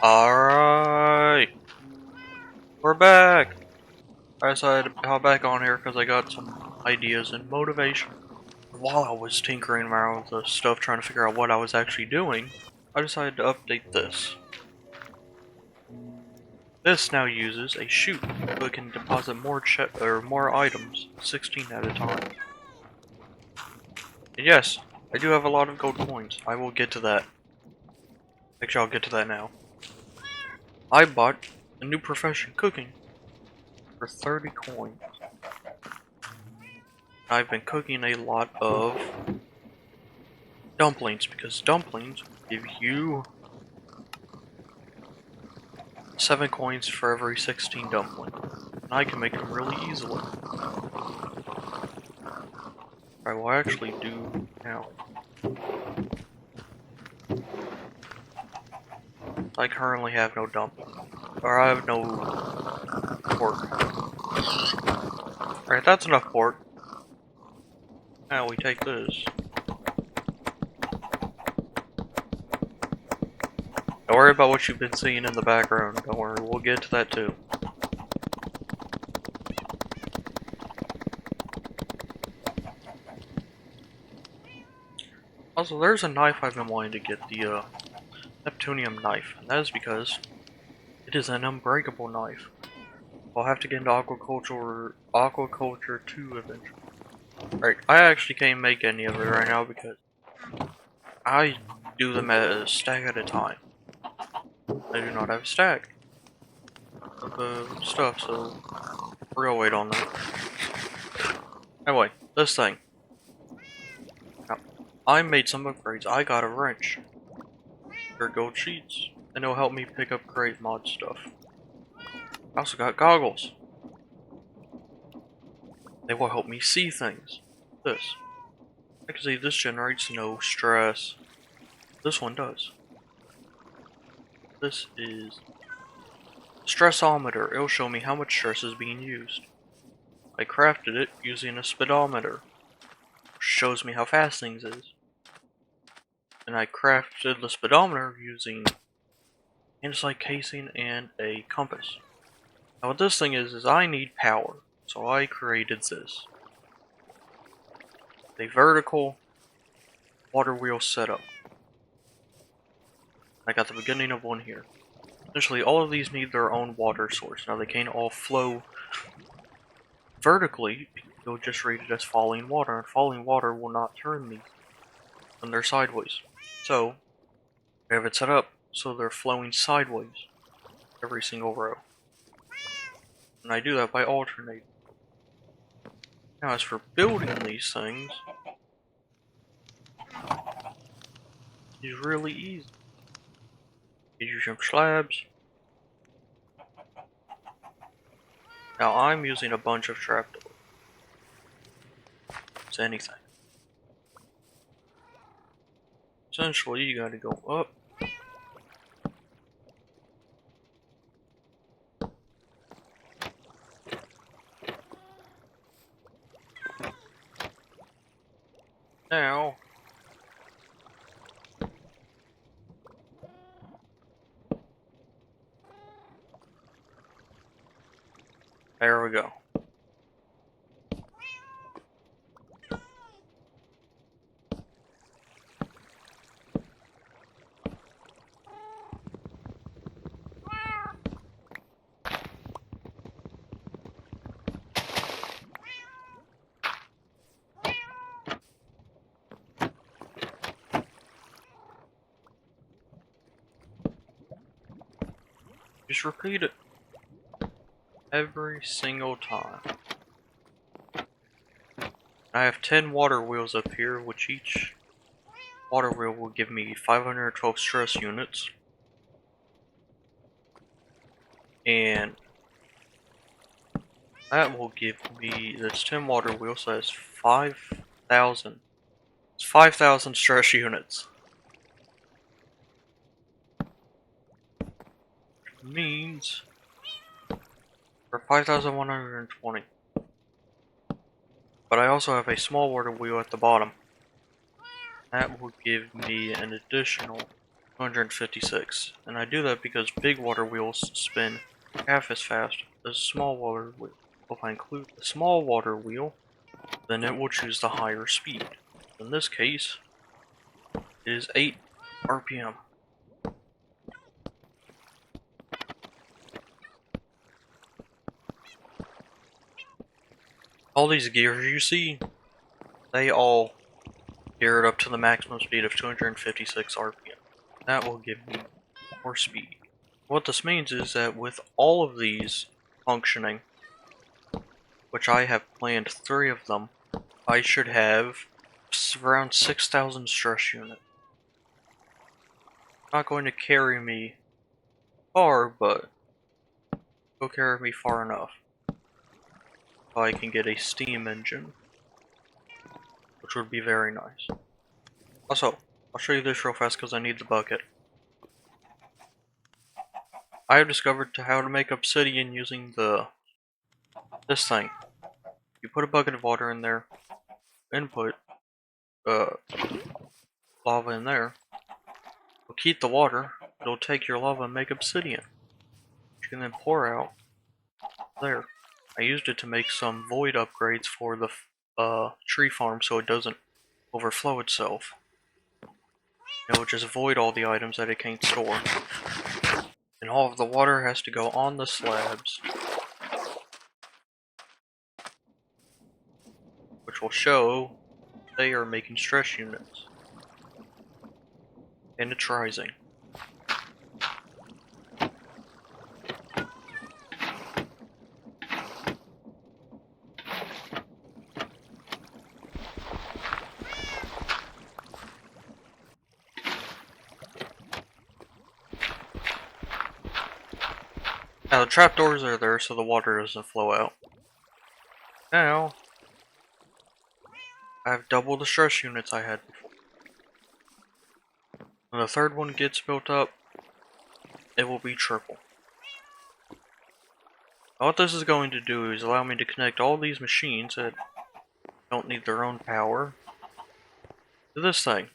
Alright, we're back. I decided to hop back on here because I got some ideas and motivation. While I was tinkering around with the stuff trying to figure out what I was actually doing, I decided to update this. This now uses a chute, so it can deposit more items, 16 at a time. And yes, I do have a lot of gold coins. I will get to that. Actually, I'll get to that now. I bought a new profession, cooking, for 30 coins. I've been cooking a lot of dumplings because dumplings give you 7 coins for every 16 dumplings. And I can make them really easily. I will actually do now. I currently have no dumpling. Or I have no pork. Alright, that's enough pork. Now we take this. Don't worry about what you've been seeing in the background. Don't worry, we'll get to that too. Also, there's a knife I've been wanting to get, the Neptunium knife, and that is because it is an unbreakable knife. I'll have to get into aquaculture 2 eventually. Alright, I actually can't make any of it right now because I do them at a stack at a time. I do not have a stack of stuff, so we're gonna wait on that. Anyway, this thing. Now, I made some upgrades. I got a wrench for gold sheets, and it'll help me pick up great mod stuff. I also got goggles. They will help me see things. This. I can see this generates no stress. This one does. This is stressometer. It'll show me how much stress is being used. I crafted it using a speedometer. Shows me how fast things is. And I crafted the speedometer using andesite casing and a compass. Now what this thing is I need power. So I created this. A vertical water wheel setup. I got the beginning of one here. Essentially, all of these need their own water source. Now, they can't all flow vertically. You'll just read it as falling water, and falling water will not turn these when they're sideways. So, I have it set up so they're flowing sideways every single row. And I do that by alternating. Now, as for building these things, it's really easy. You use your slabs. Now, I'm using a bunch of trapdoors. It's anything. Essentially, you gotta go up. Now, there we go. Just repeat it every single time. I have 10 water wheels up here, which each water wheel will give me 512 stress units. And that will give me, that's 10 water wheels, so that's 5,000. It's 5,000 stress units. Which means, for 5,120. But I also have a small water wheel at the bottom. That will give me an additional 256. And I do that because big water wheels spin half as fast as small water wheel. If I include the small water wheel, then it will choose the higher speed. In this case, it is 8 RPM. All these gears you see, they all gear it up to the maximum speed of 256 RPM. That will give me more speed. What this means is that with all of these functioning, which I have planned 3 of them, I should have around 6,000 stress units. Not going to carry me far, but will carry me far enough so I can get a steam engine, which would be very nice. Also, I'll show you this real fast because I need the bucket. I have discovered how to make obsidian using this thing. You put a bucket of water in there, input lava in there. It'll keep the water. It'll take your lava and make obsidian. You can then pour out there. I used it to make some void upgrades for the tree farm so it doesn't overflow itself. It will just void all the items that it can't store. And all of the water has to go on the slabs, which will show they are making stress units. And it's rising. Now the trapdoors are there so the water doesn't flow out. Now, I have double the stress units I had before. When the third one gets built up, it will be triple. Now what this is going to do is allow me to connect all these machines that don't need their own power to this thing.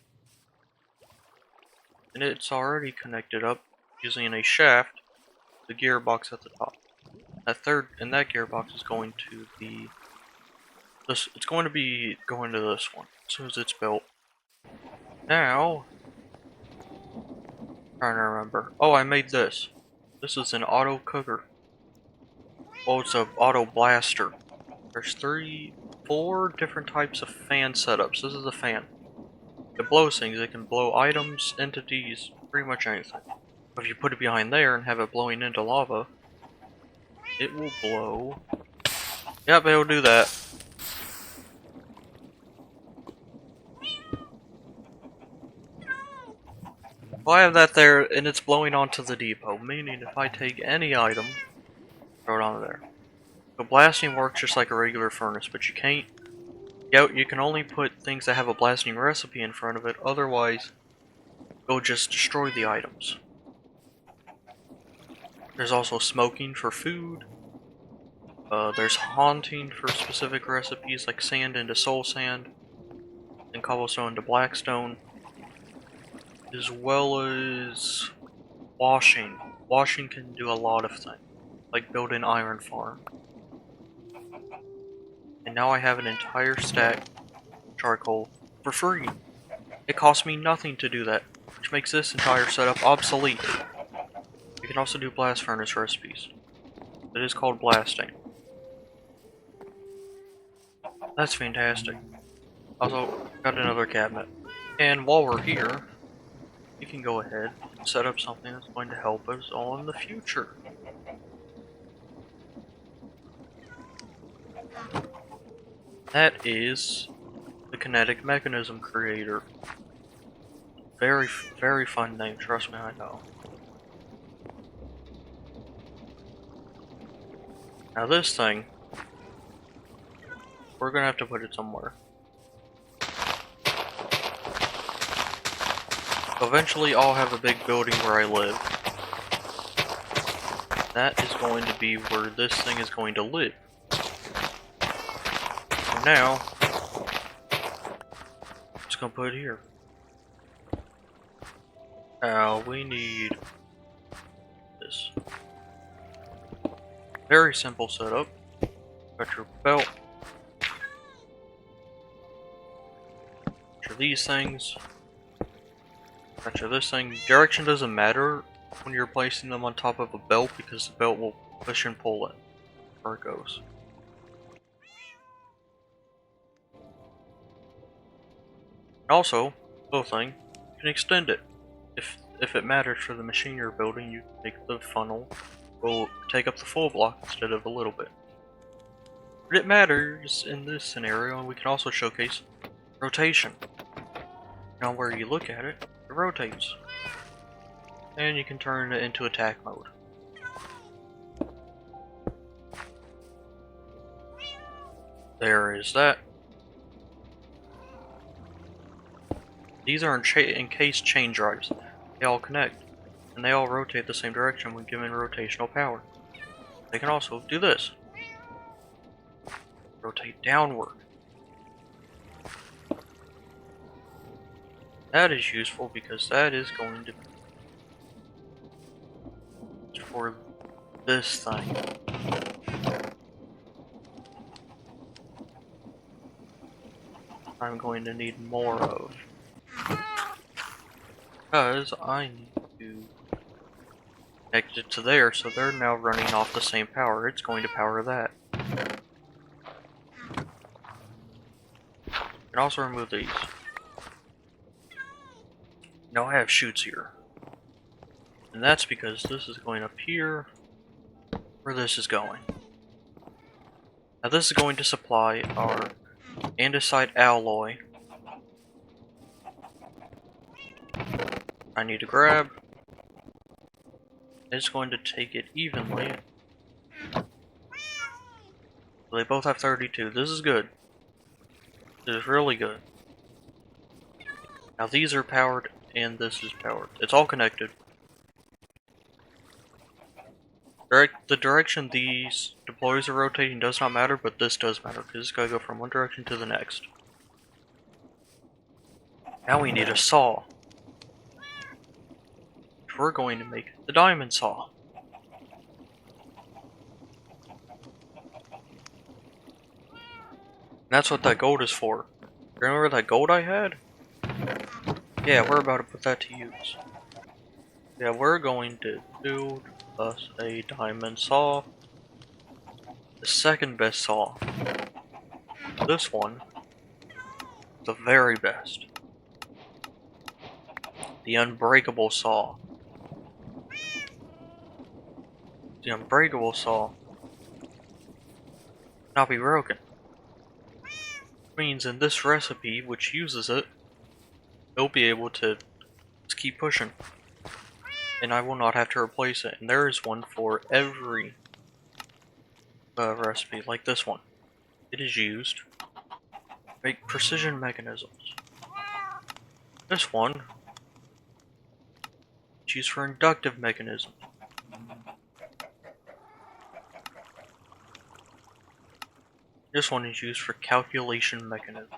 And it's already connected up using a shaft, the gearbox at the top. That gearbox is going to be this. It's going to be going to this one as soon as it's built. Now, trying to remember. Oh, I made this. This is an auto cooker. Oh, it's an auto blaster. There's 4 different types of fan setups. This is a fan. It blows things. It can blow items, entities, pretty much anything. But if you put it behind there and have it blowing into lava, it will blow. Yep, it'll do that. Well, I have that there, and it's blowing onto the depot, meaning if I take any item, throw it onto there. So blasting works just like a regular furnace, but you can't. You can only put things that have a blasting recipe in front of it, otherwise it'll just destroy the items. There's also smoking for food. There's haunting for specific recipes like sand into soul sand and cobblestone into blackstone, as well as washing. Washing can do a lot of things, like build an iron farm. And now I have an entire stack of charcoal for free. It costs me nothing to do that, which makes this entire setup obsolete. You can also do blast furnace recipes. It is called blasting. That's fantastic. Also, got another cabinet. And while we're here, we can go ahead and set up something that's going to help us all in the future. That is the kinetic mechanism creator. Very, very fun name, trust me, I know. Now this thing, we're gonna have to put it somewhere. Eventually I'll have a big building where I live. That is going to be where this thing is going to live. For now, I'm just gonna put it here. Now we need this. Very simple setup. Got your belt. Got your these things. Got your this thing. Direction doesn't matter when you're placing them on top of a belt because the belt will push and pull it where it goes. Also, little thing, you can extend it. If it matters for the machine you're building, you can make the funnel will take up the full block instead of a little bit. But it matters in this scenario, and we can also showcase rotation. Now where you look at it, it rotates. And you can turn it into attack mode. There is that. These are encased chain drives. They all connect, and they all rotate the same direction when given rotational power. They can also do this. Rotate downward. That is useful because that is going to be for this thing. I'm going to need more of. Because I need to connect it to there, so they're now running off the same power. It's going to power that. And also remove these. Now I have chutes here. And that's because this is going up here, where this is going. Now this is going to supply our andesite alloy. I need to grab. It's going to take it evenly. They both have 32. This is good. This is really good. Now these are powered and this is powered. It's all connected. The direction these deploys are rotating does not matter, but this does matter because it's gotta go from one direction to the next. Now we need a saw. We're going to make the diamond saw. And that's what that gold is for. Remember that gold I had? Yeah, we're about to put that to use. Yeah, we're going to build us a diamond saw. The second best saw. This one, the very best. The unbreakable saw. The unbreakable saw cannot be broken. Means in this recipe, which uses it, it'll be able to just keep pushing. And I will not have to replace it. And there is one for every recipe, like this one. It is used to make precision mechanisms. This one is used for inductive mechanisms. This one is used for calculation mechanisms.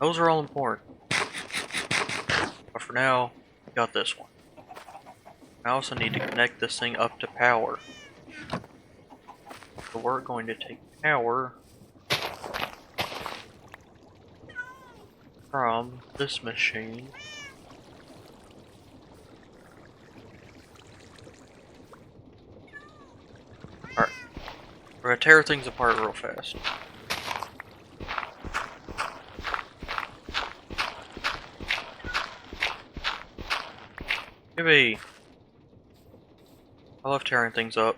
Those are all important. But for now, we got this one. I also need to connect this thing up to power. So we're going to take power from this machine. Alright. We're gonna tear things apart real fast. Yippee! I love tearing things up.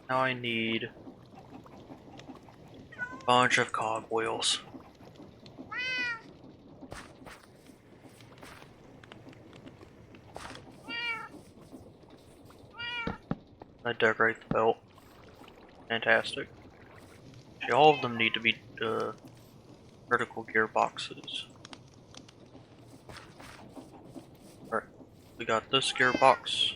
Now I need a bunch of cogwheels. I decorate the belt. Fantastic. Actually, all of them need to be vertical gearboxes. Alright. We got this gearbox.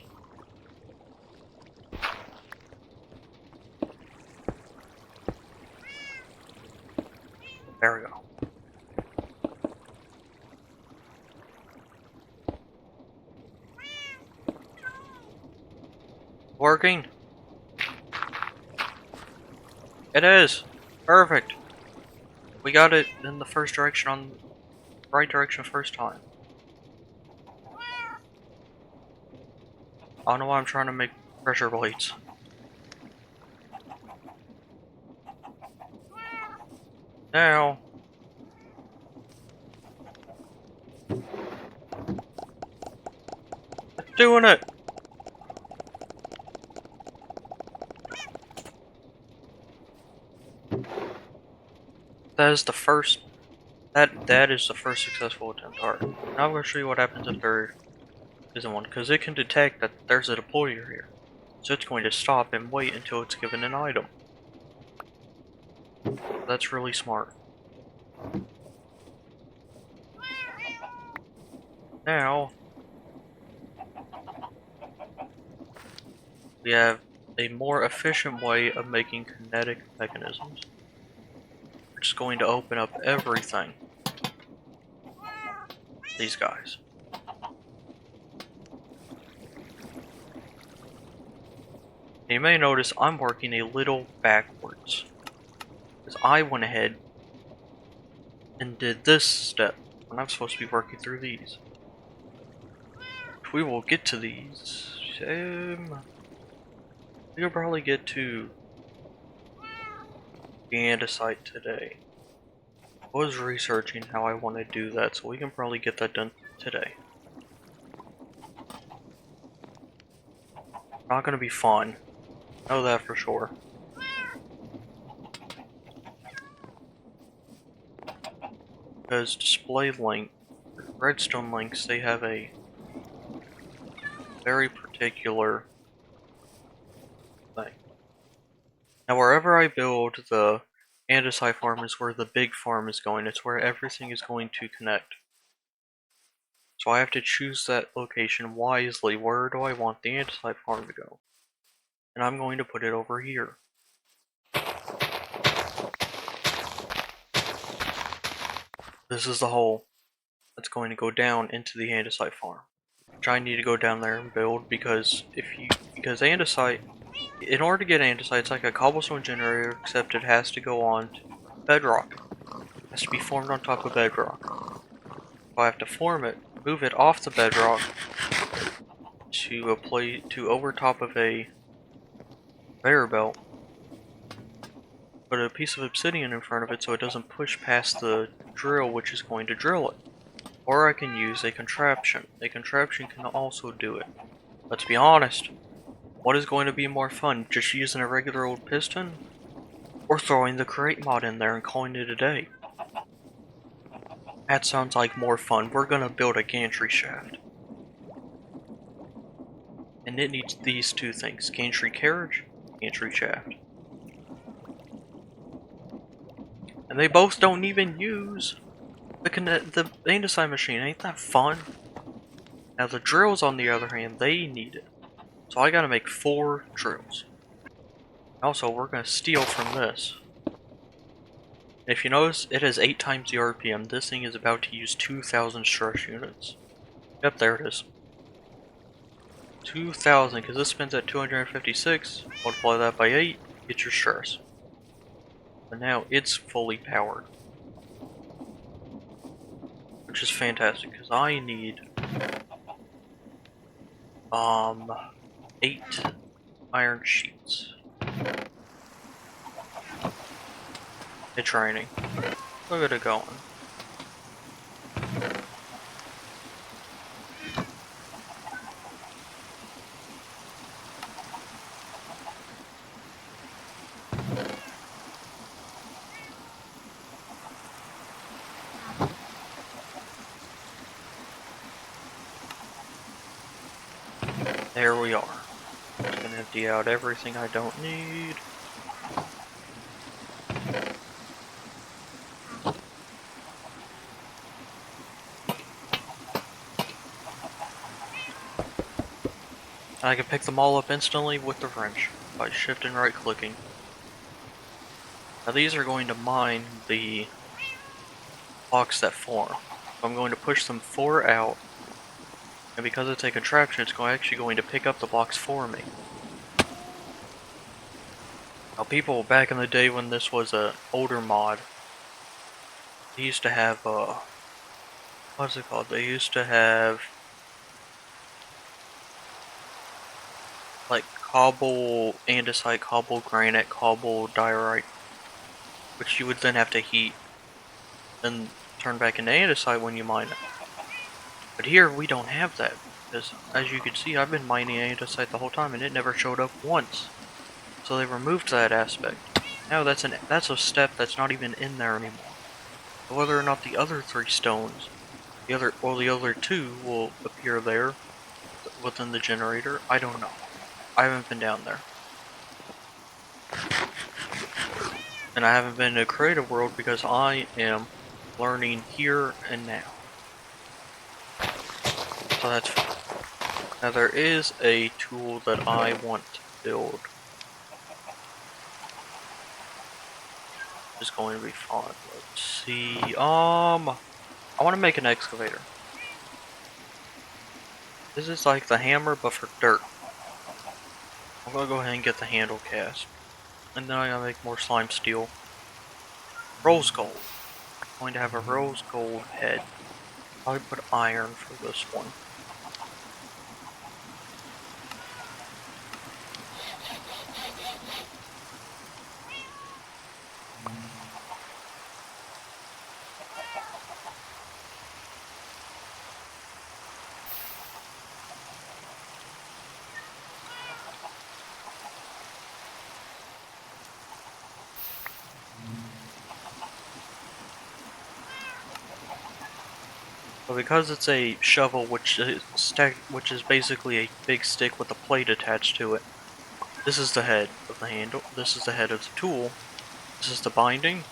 There we go. Working? It is! Perfect! We got it in the first direction on the right direction first time. I don't know why I'm trying to make pressure plates. Now. It's doing it! That is the first. That is the first successful attempt. Alright. Now I'm going to show you what happens if there isn't one. Because it can detect that there's a deployer here. So it's going to stop and wait until it's given an item. That's really smart. Now, we have a more efficient way of making kinetic mechanisms. Which is going to open up everything. These guys. You may notice I'm working a little backwards. Because I went ahead and did this step when I'm supposed to be working through these. We will get to these. We'll probably get to the andesite today. I was researching how I want to do that, so we can probably get that done today. Not gonna be fun. Know that for sure. Because display link, redstone links, they have a very particular thing. Now wherever I build the andesite farm is where the big farm is going. It's where everything is going to connect. So I have to choose that location wisely. Where do I want the andesite farm to go? And I'm going to put it over here. This is the hole that's going to go down into the andesite farm. Which I need to go down there and build because because andesite, in order to get andesite, it's like a cobblestone generator, except it has to go on bedrock. It has to be formed on top of bedrock. So I have to form it, move it off the bedrock to over top of a conveyor belt. Put a piece of obsidian in front of it so it doesn't push past the drill which is going to drill it. Or I can use a contraption. A contraption can also do it. Let's be honest. What is going to be more fun? Just using a regular old piston? Or throwing the crate mod in there and calling it a day? That sounds like more fun. We're gonna build a gantry shaft. And it needs these two things. Gantry carriage, gantry shaft. And they both don't even use the andesite machine. Ain't that fun? Now the drills, on the other hand, they need it. So I gotta make 4 drills. Also, we're gonna steal from this. If you notice, it has 8 times the RPM. This thing is about to use 2,000 stress units. Yep, there it is. 2,000, because this spins at 256. Multiply that by 8, get your stress. But now it's fully powered. Which is fantastic, because I need 8 iron sheets. It's raining. Look at it going. There we are. I'm gonna empty out everything I don't need. I can pick them all up instantly with the wrench by shift and right clicking. Now these are going to mine the blocks that form. So I'm going to push them 4 out, and because it's a contraption, it's actually going to pick up the blocks for me. Now people back in the day when this was an older mod, they used to have what's it called? They used to have like cobble andesite, cobble granite, cobble diorite, which you would then have to heat and turn back into andesite when you mine it. But here we don't have that, because as you can see, I've been mining andesite the whole time and it never showed up once. So they removed that aspect. Now that's a step that's not even in there anymore. So whether or not the other 3 stones, the other 2 will appear there within the generator, I don't know. I haven't been down there. And I haven't been to Creative World because I am learning here and now. So that's fine. Now there is a tool that I want to build. It's going to be fun. Let's see. I want to make an excavator. This is like the hammer, but for dirt. I'm gonna go ahead and get the handle cast, and then I gotta make more slime steel. Rose gold. I'm going to have a rose gold head. Probably put iron for this one. But because it's a shovel, which is basically a big stick with a plate attached to it, this is the head of the handle. This is the head of the tool. This is the binding.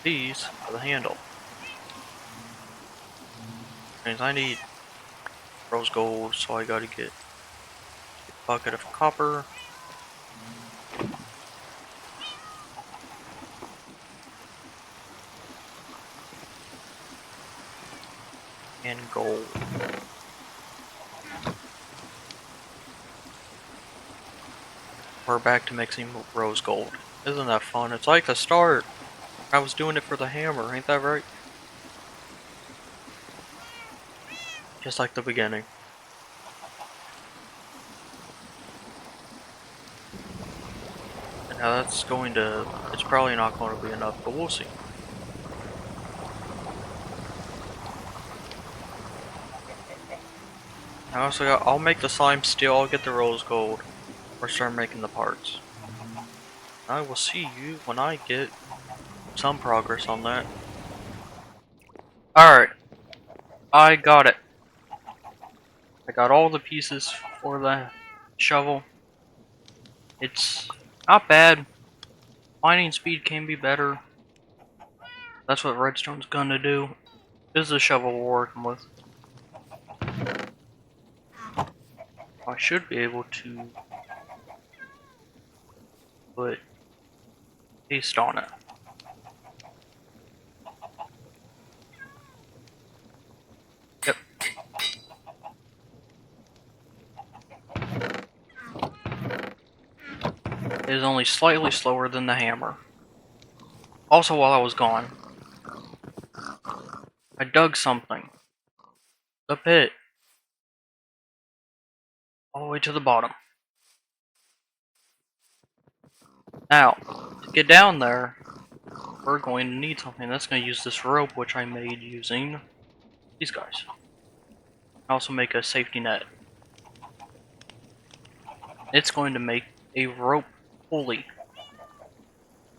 These are the handle. And I need rose gold, so I gotta get a bucket of copper. And gold. We're back to mixing rose gold. Isn't that fun? It's like the start. I was doing it for the hammer, ain't that right? Just like the beginning. And now that's going to... It's probably not going to be enough, but we'll see. I also got... I'll make the slime steel, I'll get the rose gold. Or start making the parts. I will see you when I get some progress on that. Alright. I got it. I got all the pieces for the shovel. It's not bad. Mining speed can be better. That's what redstone's gonna do. This is the shovel we're working with. I should be able to put paste on it. Yep. It is only slightly slower than the hammer. Also, while I was gone, I dug something. The pit. All the way to the bottom. Now, to get down there, we're going to need something. That's going to use this rope, which I made using these guys. I also make a safety net. It's going to make a rope pulley.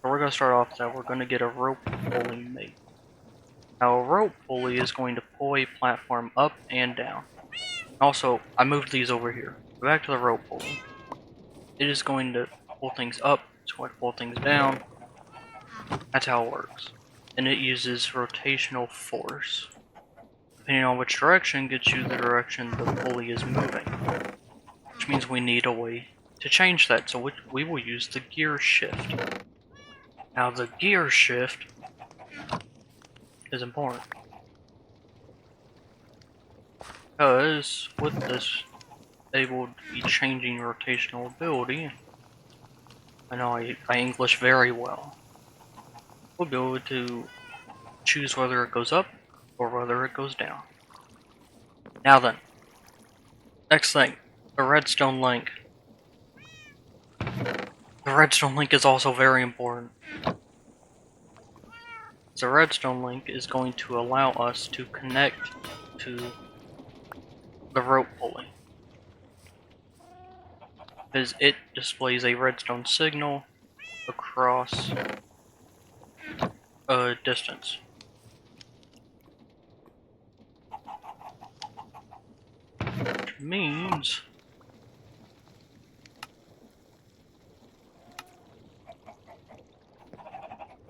So we're going to start off that. We're going to get a rope pulley made. Now a rope pulley is going to pull a platform up and down. Also, I moved these over here. Back to the rope pulley. It is going to pull things up. It's going to pull things down. That's how it works. And it uses rotational force. Depending on which direction gets you the direction the pulley is moving. which means we need a way to change that, so we will use the gear shift. Now the gear shift is important, because with this able to be changing rotational ability, I know I English very well, we'll be able to choose whether it goes up or whether it goes down. Now then, next thing, the redstone link. The redstone link is also very important. The redstone link is going to allow us to connect to the rope pulley, because it displays a redstone signal across a distance. Which means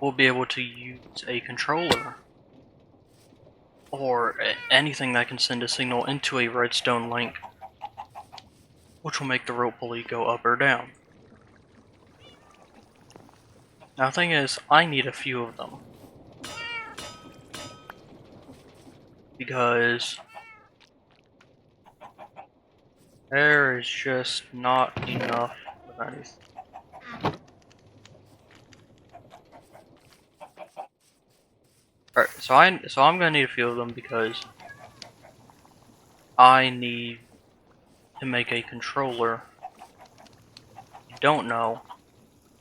we'll be able to use a controller or anything that can send a signal into a redstone link, which will make the rope pulley go up or down. Now the thing is, I need a few of them, because there is just not enough of anything. Alright, so I'm gonna need a few of them because I need to make a controller. If you don't know,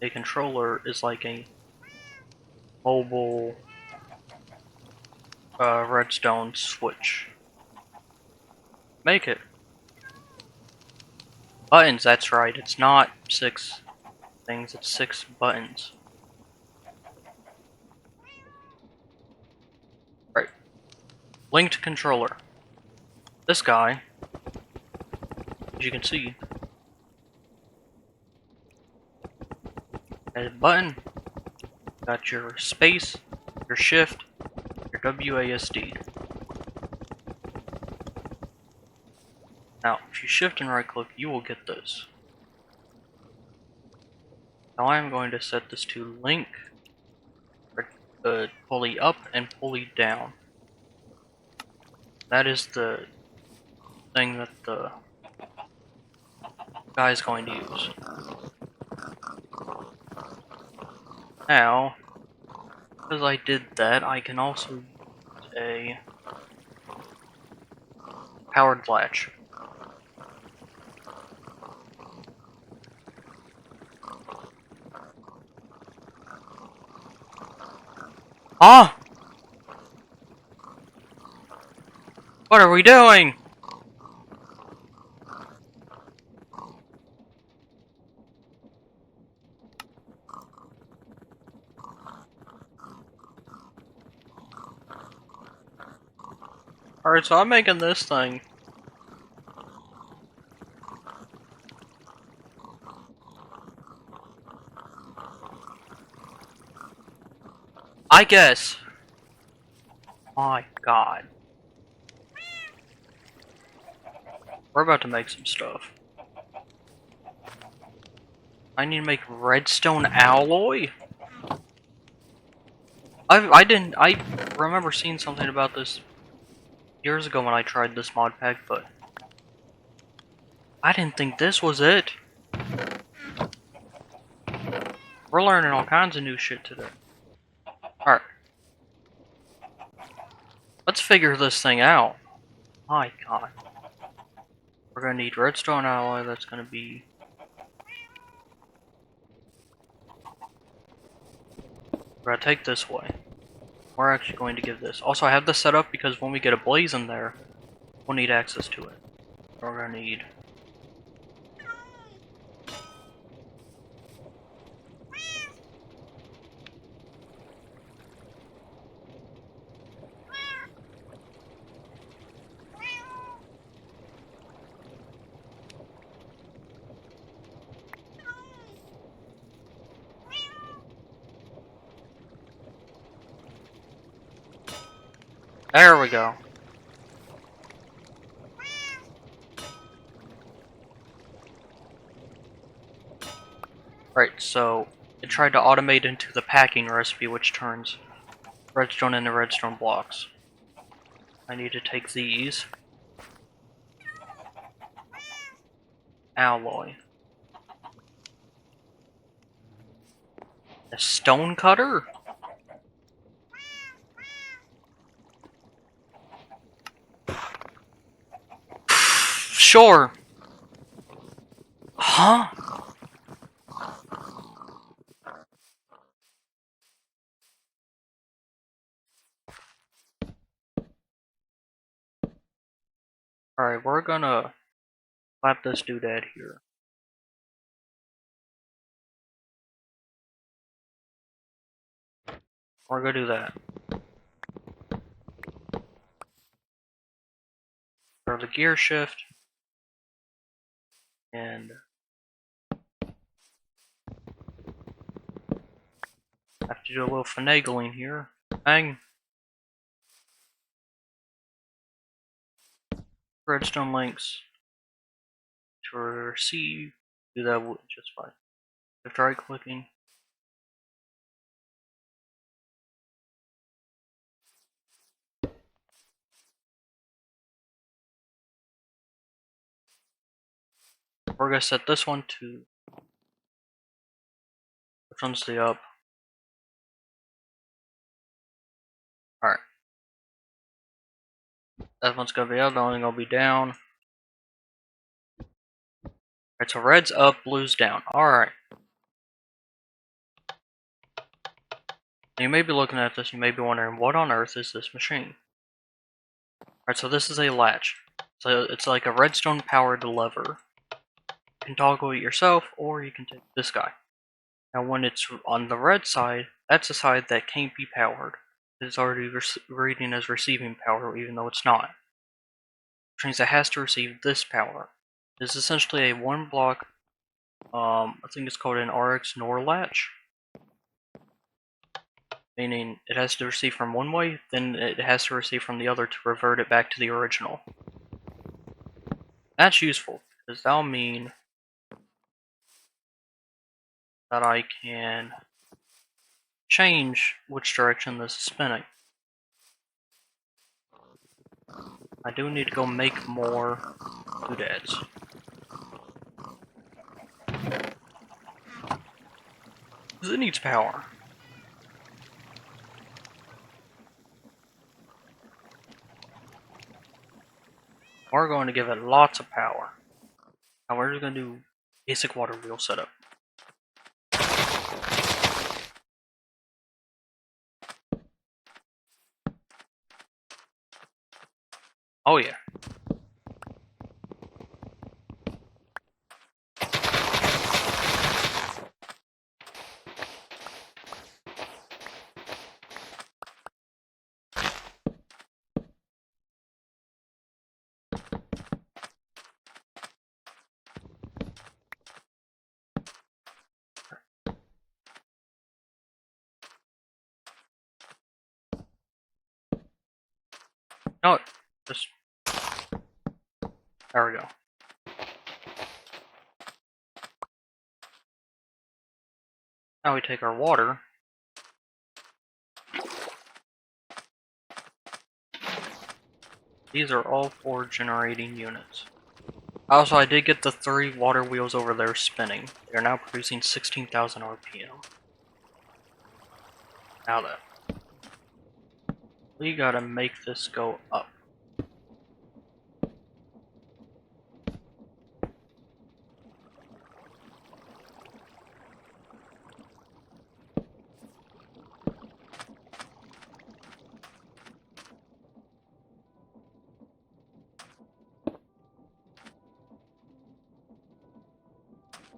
a controller is like a mobile redstone switch. Make it. Buttons, that's right, it's not 6 things, it's 6 buttons. Right. Linked controller. This guy, as you can see, has a button, got your space, your shift, your WASD. Now, if you shift and right click, you will get this. Now I am going to set this to link pulley up and pulley down. That is the thing that the guy is going to use. Now, because I did that, I can also use a powered latch. Ah! What are we doing? Alright, so I'm making this thing. I guess. My god. We're about to make some stuff. I need to make redstone alloy? I remember seeing something about this years ago when I tried this mod pack, but I didn't think this was it. We're learning all kinds of new shit today. Alright. Let's figure this thing out. My god. We're gonna need redstone alloy, that's gonna be... We're gonna take this way. We're actually going to give this. Also, I have this set up because when we get a blaze in there, we'll need access to it. We're gonna need... There we go. Right, so it tried to automate into the packing recipe, which turns redstone into redstone blocks. I need to take these. Alloy. A stone cutter? Sure. Huh? Alright, we're gonna slap this doodad here. We're gonna do that. Throw the gear shift. And have to do a little finagling here. Bang. Redstone links to receive. Do that just fine. If right clicking. We're gonna set this one to. Which one's the up? Alright. That one's gonna be up, that one's gonna be down. Alright, so red's up, blue's down. Alright. You may be looking at this, you may be wondering, what on earth is this machine? Alright, so this is a latch. So it's like a redstone powered lever. You can toggle it yourself, or you can take this guy. Now when it's on the red side, that's the side that can't be powered. It's already reading as receiving power, even though it's not. Which means it has to receive this power. It's essentially a one block, I think it's called an RX NOR latch. Meaning it has to receive from one way, then it has to receive from the other to revert it back to the original. That's useful, because that'll mean that I can change which direction this is spinning. I do need to go make more doodads. Because it needs power. We're going to give it lots of power. Now we're just going to do basic water wheel setup. Oh yeah. No, just... There we go. Now we take our water. These are all 4 generating units. Also, I did get the 3 water wheels over there spinning. They are now producing 16,000 RPM. Now then, we gotta make this go up.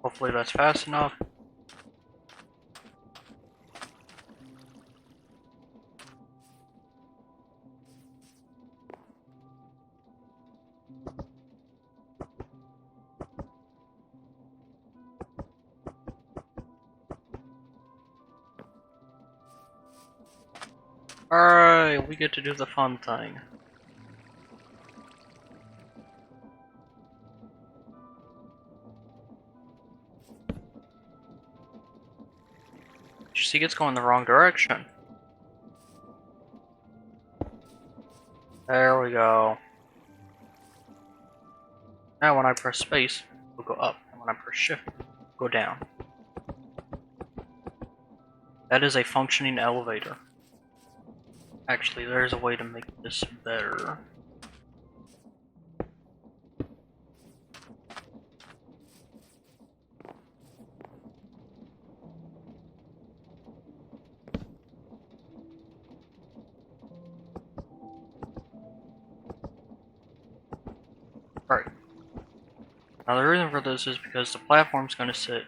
Hopefully that's fast enough. Alright, we get to do the fun thing. You see, it's going the wrong direction. There we go. Now when I press space, it'll go up. And when I press shift, it'll go down. That is a functioning elevator. Actually, there's a way to make this better. Right. Now the reason for this is because the platform's going to sit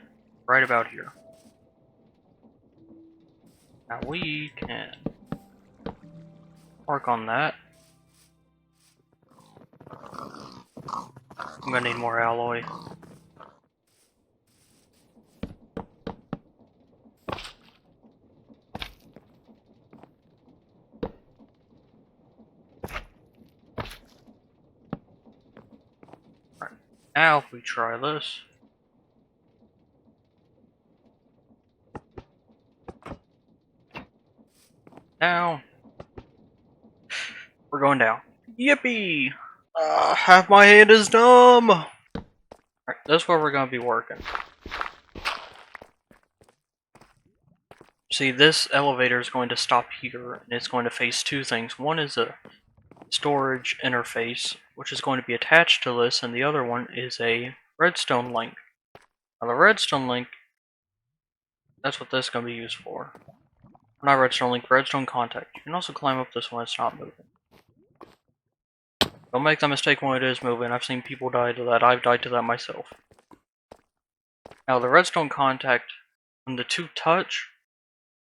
right about here. Now we can work on that. I'm going to need more alloy. Right. Now if we try this. Down. We're going down. Yippee! Half my hand is numb! Alright, that's where we're going to be working. See, this elevator is going to stop here, and it's going to face two things. One is a storage interface, which is going to be attached to this, and the other one is a redstone link. Now the redstone link, that's what this is going to be used for. Not redstone link, redstone contact. You can also climb up this when it's not moving. Don't make that mistake when it is moving. I've seen people die to that. I've died to that myself. Now the redstone contact, when the two touch,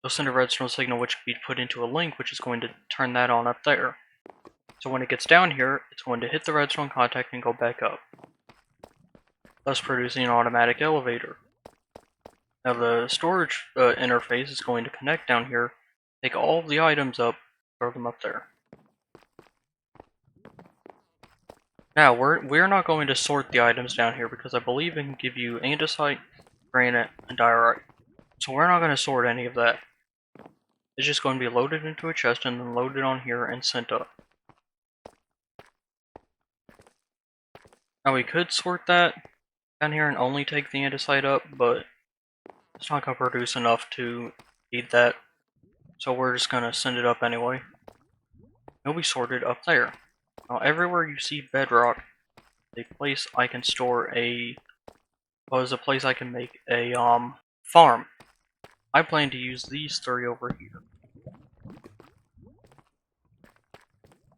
they'll send a redstone signal which will be put into a link, which is going to turn that on up there. So when it gets down here, it's going to hit the redstone contact and go back up, thus producing an automatic elevator. Now the storage interface is going to connect down here, take all of the items up, throw them up there. Now we're not going to sort the items down here because I believe it can give you andesite, granite, and diorite. So we're not going to sort any of that. It's just going to be loaded into a chest and then loaded on here and sent up. Now we could sort that down here and only take the andesite up, but it's not going to produce enough to feed that. So we're just going to send it up anyway. It'll be sorted up there. Now everywhere you see bedrock, a place I can store a place I can make a farm. I plan to use these three over here.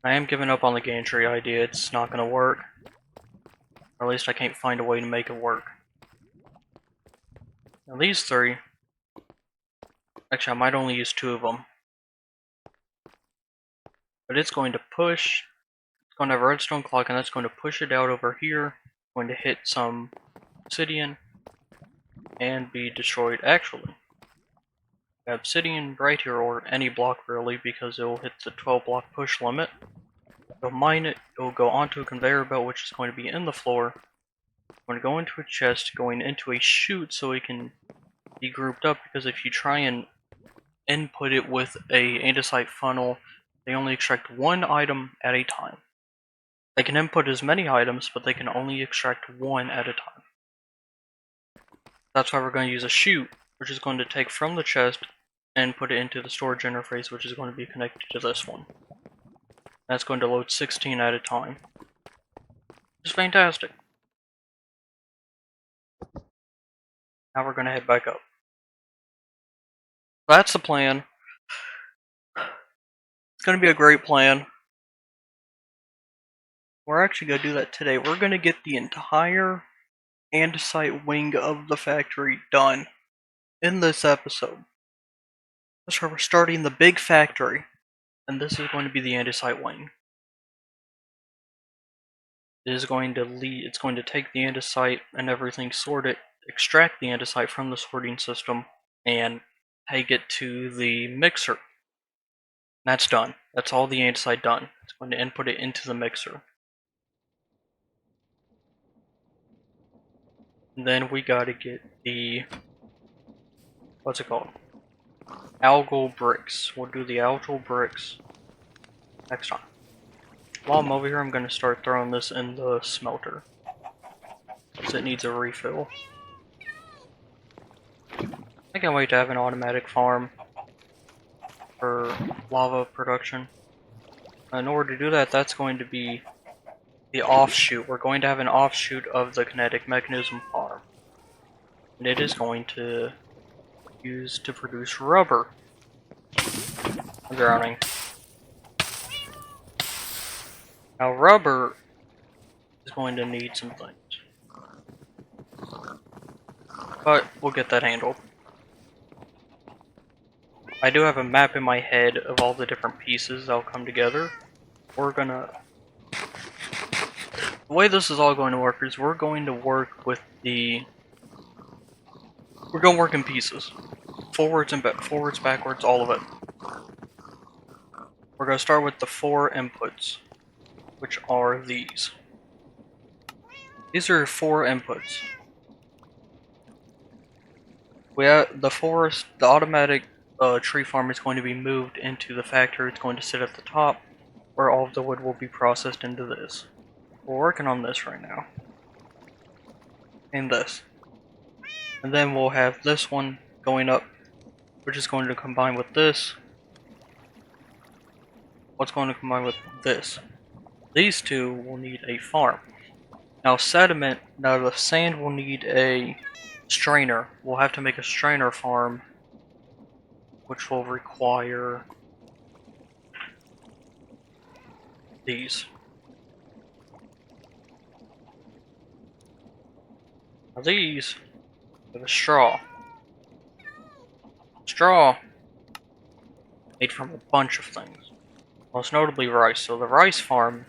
I am giving up on the gantry idea. It's not going to work. Or at least I can't find a way to make it work. Now these three, actually I might only use two of them. But it's going to push, it's going to have a redstone clock and that's going to push it out over here. Going to hit some obsidian and be destroyed. Actually, obsidian right here, or any block really, because it will hit the 12 block push limit. It'll mine it, it will go onto a conveyor belt which is going to be in the floor. Going to go into a chest, going into a chute so it can be grouped up, because if you try and input it with a andesite funnel, they only extract one item at a time. They can input as many items, but they can only extract one at a time. That's why we're going to use a chute, which is going to take from the chest and put it into the storage interface, which is going to be connected to this one. That's going to load 16 at a time. It's fantastic. Now we're going to head back up. That's the plan. It's going to be a great plan. We're actually going to do that today. We're going to get the entire andesite wing of the factory done in this episode. That's where we're starting the big factory, and this is going to be the andesite wing. It is going to lead, it's going to take the andesite and everything, sort it, extract the andesite from the sorting system, and take it to the mixer. That's done. That's all the andesite done. It's going to input it into the mixer. And then we gotta get the, what's it called? algal bricks. We'll do the algal bricks next time. While I'm over here, I'm going to start throwing this in the smelter, because it needs a refill. I can't wait to have an automatic farm for lava production. In order to do that, that's going to be the offshoot. We're going to have an offshoot of the kinetic mechanism farm. And it is going to use to produce rubber. I'm drowning. Now rubber is going to need some things. But we'll get that handled. I do have a map in my head of all the different pieces that'll come together. We're gonna... The way this is all going to work is we're going to work with the... We're going to work in pieces. Forwards and forwards, backwards, all of it. We're going to start with the 4 inputs, which are these. These are 4 inputs. We have the forest, the automatic tree farm is going to be moved into the factory. It's going to sit at the top, where all of the wood will be processed into this. We're working on this right now. And this. And then we'll have this one going up, which is going to combine with this. What's going to combine with this? These two will need a farm. Now the sand will need a strainer. We'll have to make a strainer farm, which will require these. Now these are the straw. Straw made from a bunch of things, most notably rice. So the rice farm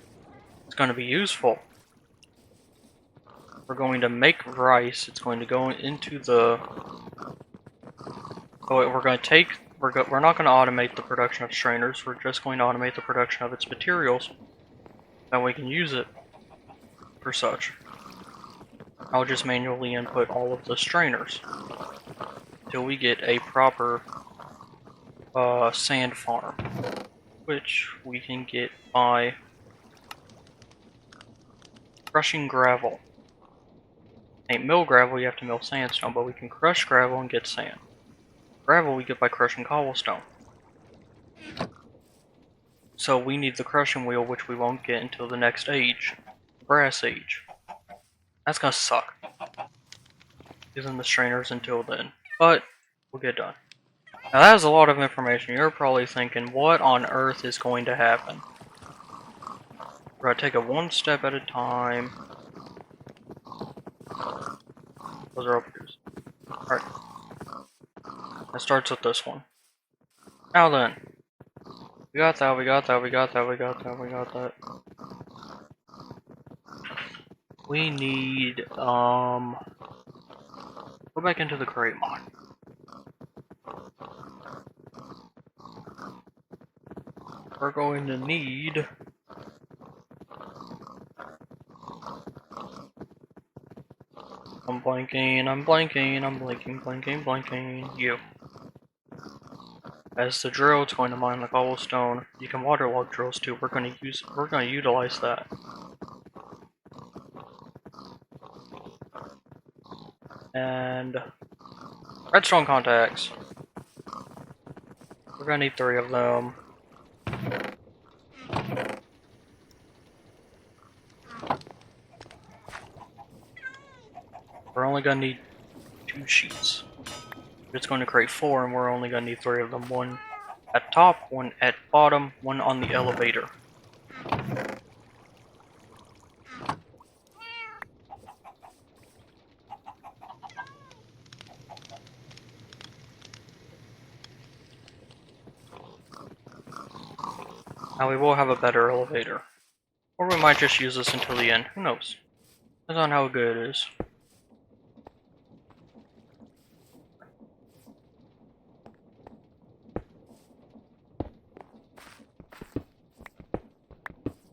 is going to be useful. We're going to make rice. It's going to go into the... Oh wait, we're going to take... We're not going to automate the production of strainers. We're just going to automate the production of its materials. That we can use it for such. I'll just manually input all of the strainers until we get a proper sand farm, which we can get by crushing gravel. Ain't mill gravel, you have to mill sandstone, but we can crush gravel and get sand. Gravel we get by crushing cobblestone. So we need the crushing wheel, which we won't get until the next age, brass age. That's gonna suck, using the strainers until then, but we'll get done. Now that is a lot of information. You're probably thinking, what on earth is going to happen? We're gonna take it one step at a time. Those are upstairs. Alright. It starts with this one. Now then. We got that, we got that, we got that, we got that, we got that. We need, go back into the crate mine. We're going to need... I'm blanking, blanking. You. As the drill, it's going to mine the cobblestone. You can waterlog drills too. We're going to utilize that. And redstone contacts. We're going to need 3 of them. We're only going to need 2 sheets. It's going to create 4, and we're only going to need 3 of them. 1 at top, 1 at bottom, 1 on the elevator. Now we will have a better elevator. Or we might just use this until the end. Who knows? Depends on how good it is.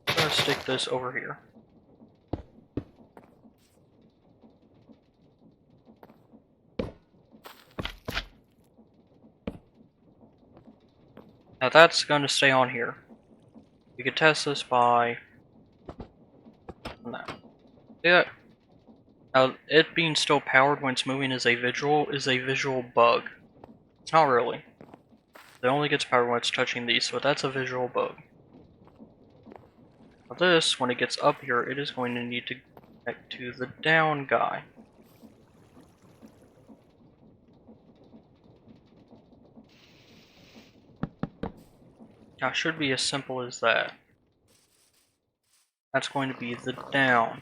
I'm gonna stick this over here. Now that's going to stay on here. We could test this by that. See that? Now it being still powered when it's moving is a visual bug. It's not really. It only gets powered when it's touching these, so that's a visual bug. Now this, when it gets up here, it is going to need to connect to the down guy. Now it should be as simple as that. That's going to be the down.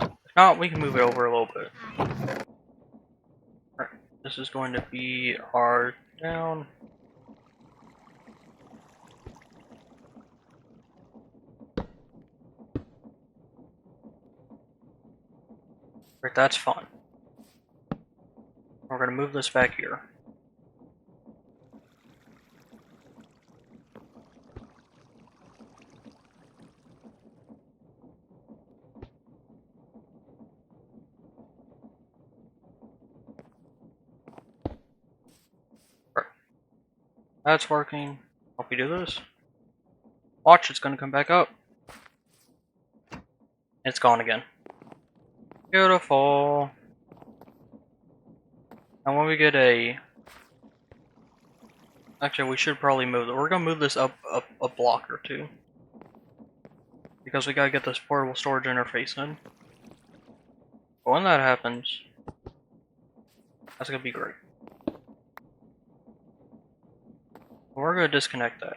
If not, we can move it over a little bit. Alright, this is going to be our down. Right, that's fine. We're going to move this back here. Right. That's working. Hope we do this. Watch, it's going to come back up. It's gone again. Beautiful. And when we get a... Actually, we should probably move it. We're going to move this up a block or two. Because we got to get this portable storage interface in. But when that happens, that's going to be great. We're going to disconnect that.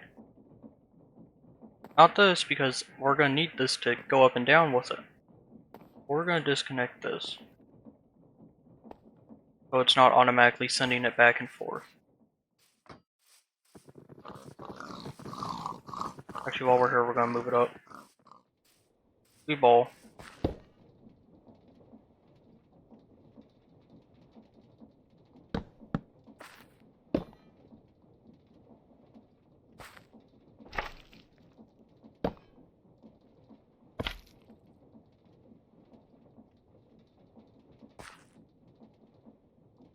Not this, because we're going to need this to go up and down with it. We're going to disconnect this. So it's not automatically sending it back and forth. Actually, while we're here, we're going to move it up. We ball.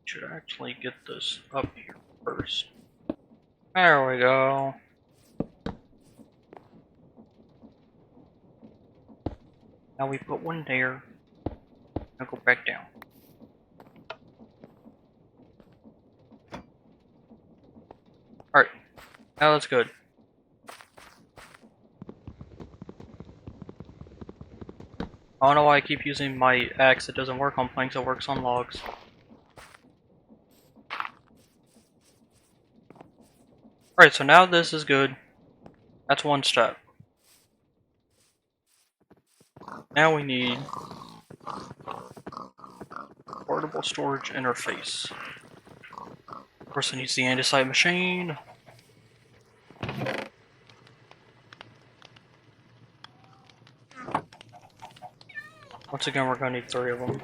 Should actually get this up here first. There we go. Now we put one there. Now go back down. Alright. Now that's good. I don't know why I keep using my axe. It doesn't work on planks, it works on logs. Alright, so now this is good. That's one step. Now we need portable storage interface. Of course, it needs the andesite machine. Once again, we're going to need 3 of them.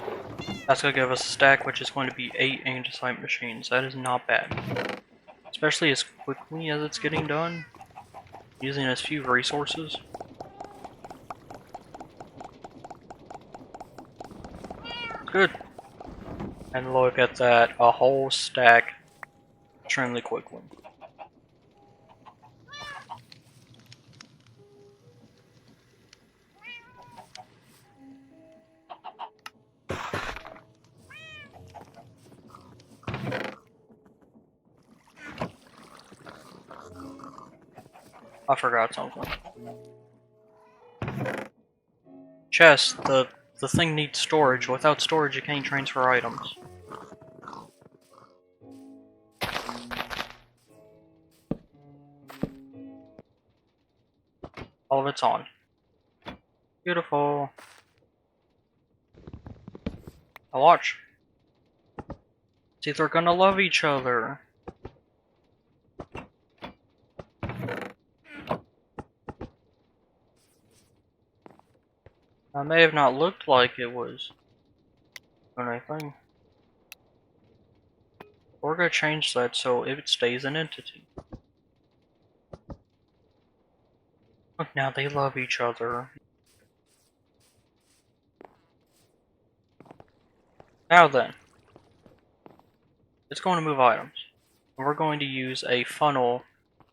That's going to give us a stack, which is going to be 8 andesite machines. That is not bad. Especially as quickly as it's getting done. Using as few resources. Good. And look at that, a whole stack extremely quickly. I forgot something. Chest, the thing needs storage. Without storage, you can't transfer items. All of it's on. Beautiful. Now watch. See, they're gonna love each other. That may have not looked like it was anything. We're gonna change that so it stays an entity. Look, now they love each other. Now then. it's going to move items. And we're going to use a funnel,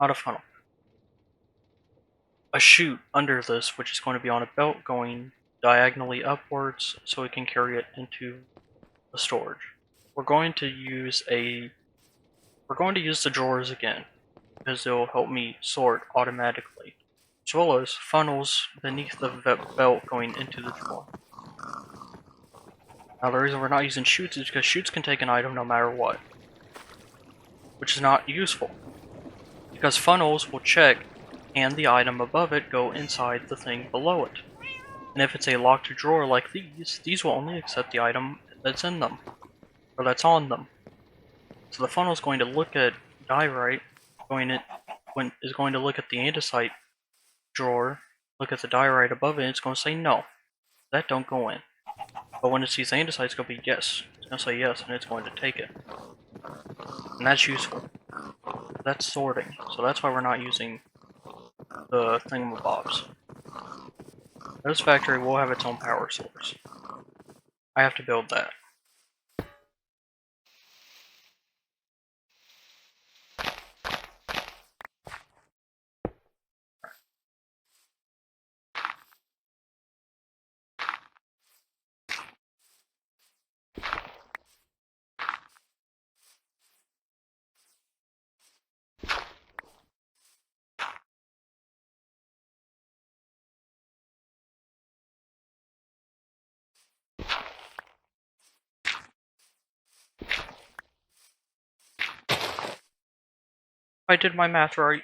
not a funnel, a chute under this, which is going to be on a belt going diagonally upwards so we can carry it into the storage. We're going to use the drawers again, because they'll help me sort automatically, as well as funnels beneath the belt going into the drawer. Now the reason we're not using chutes is because chutes can take an item no matter what, which is not useful, because funnels will check and the item above it go inside the thing below it. And if it's a locked drawer like these will only accept the item that's in them, or that's on them. So the funnel is going to look at diorite, is going to look at the andesite drawer, look at the diorite above it, and it's going to say no, that don't go in. But when it sees andesite, it's going to be yes. It's going to say yes, and it's going to take it. And that's useful. That's sorting, so that's why we're not using the thingamabobs. This factory will have its own power source. I have to build that. I did my math right.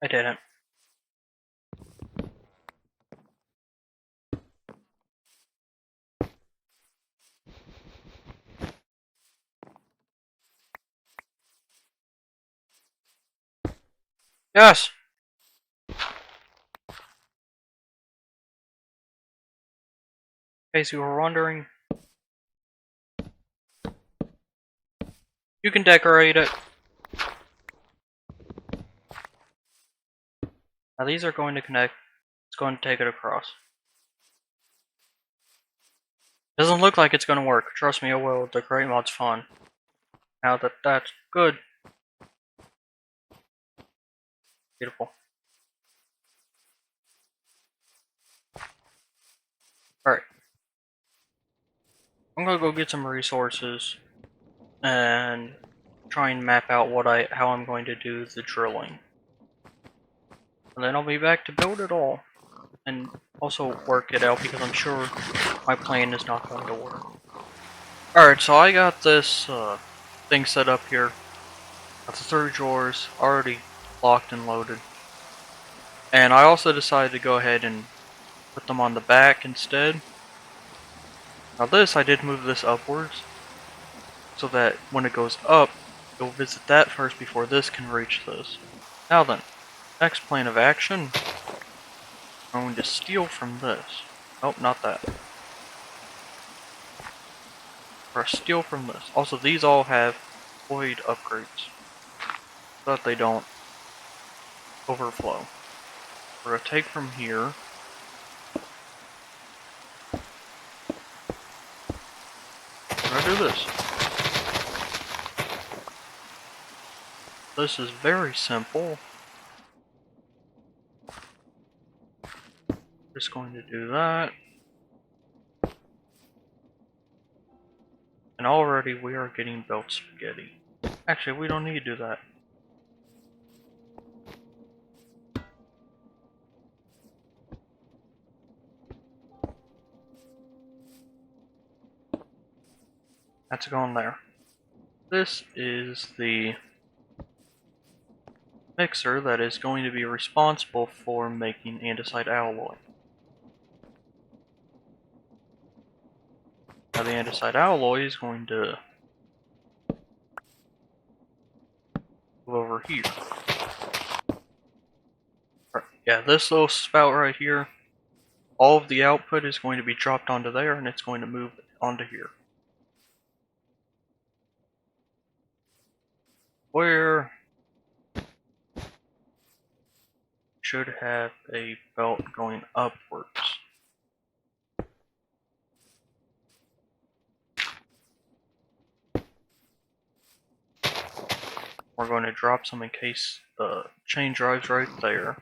I didn't. Yes! In case you were wondering, you can decorate it. Now these are going to connect. It's going to take it across. Doesn't look like it's going to work. Trust me, it will. The crate mod's fun. Now that that's good. Beautiful. Alright. I'm gonna go get some resources and try and map out how I'm going to do the drilling. And then I'll be back to build it all. And also work it out because I'm sure my plan is not going to work. Alright, so I got this thing set up here. Got the 3 drawers already locked and loaded. And I also decided to go ahead and put them on the back instead. Now this, I did move this upwards, so that when it goes up, it'll visit that first before this can reach this. Now then, next plan of action, I'm going to steal from this. Nope, not that. Or steal from this. Also, these all have void upgrades, so that they don't overflow. We're going to take from here. We're going to do this. This is very simple. Just going to do that. And already we are getting built spaghetti. Actually, we don't need to do that. That's going there. This is the mixer that is going to be responsible for making andesite alloy. Now the andesite alloy is going to move over here. Yeah, this little spout right here, all of the output is going to be dropped onto there and it's going to move onto here. Where should have a belt going upwards. We're going to drop some in case the chain drive's right there.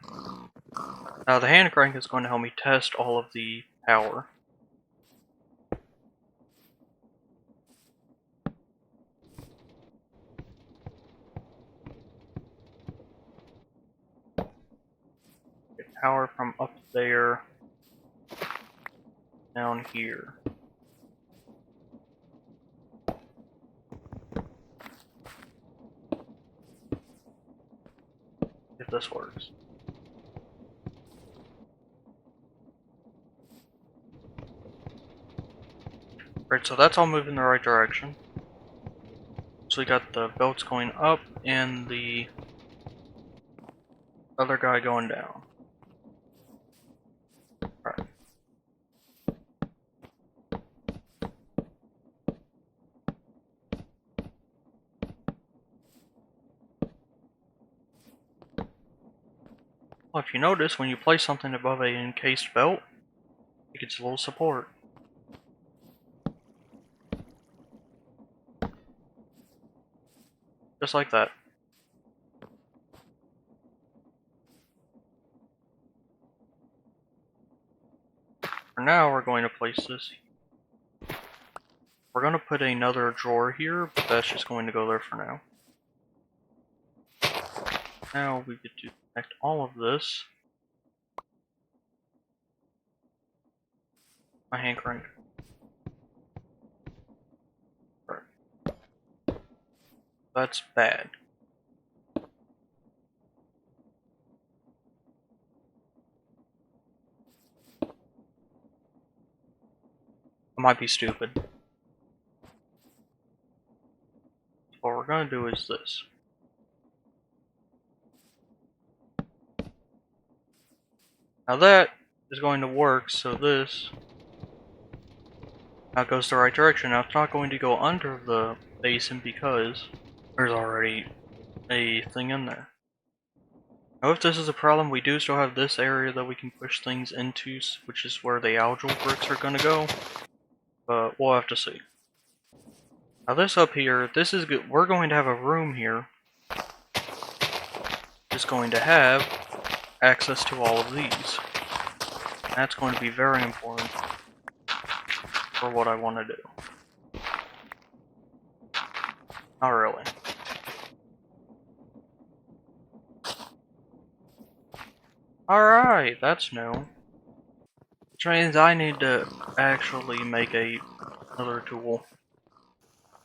Now the hand crank is going to help me test all of the power. Get power from up there down here. If this works. Right, so that's all moving in the right direction. So we got the belts going up and the other guy going down. Right. Well, if you notice, when you place something above an encased belt, it gets a little support. Just like that. For now, we're going to place this. We're going to put another drawer here, but that's just going to go there for now. Now we get to connect all of this. My hand crank. Right. That's bad. I might be stupid. What we're going to do is this. Now that is going to work, so this now goes the right direction. Now it's not going to go under the basin because there's already a thing in there. Now if this is a problem, we do still have this area that we can push things into, which is where the algal bricks are going to go. But we'll have to see. Now this up here, this is good. We're going to have a room here. It's going to have access to all of these. That's going to be very important for what I want to do. Not really. Alright, that's new. Which means I need to actually make another tool.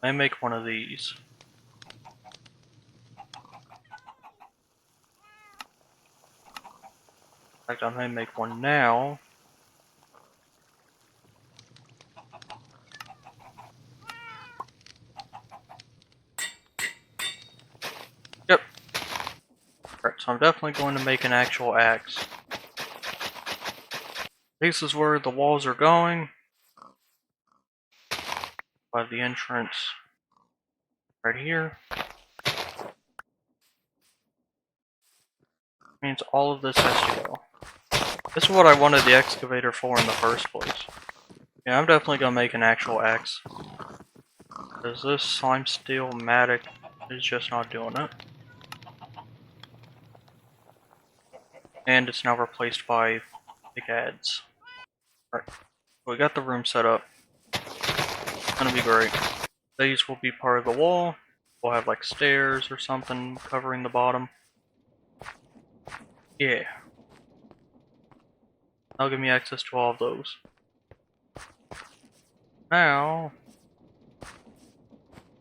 I make one of these. In fact, I may make one now. Yep. Alright, so I'm definitely going to make an actual axe. This is where the walls are going. By the entrance right here. Means all of this has to go. This is what I wanted the excavator for in the first place. Yeah, I'm definitely gonna make an actual axe. Because this slime steel matic is just not doing it. And it's now replaced by pickads. Right. We got the room set up. It's gonna be great. These will be part of the wall. We'll have like stairs or something covering the bottom. Yeah. That'll give me access to all of those. Now,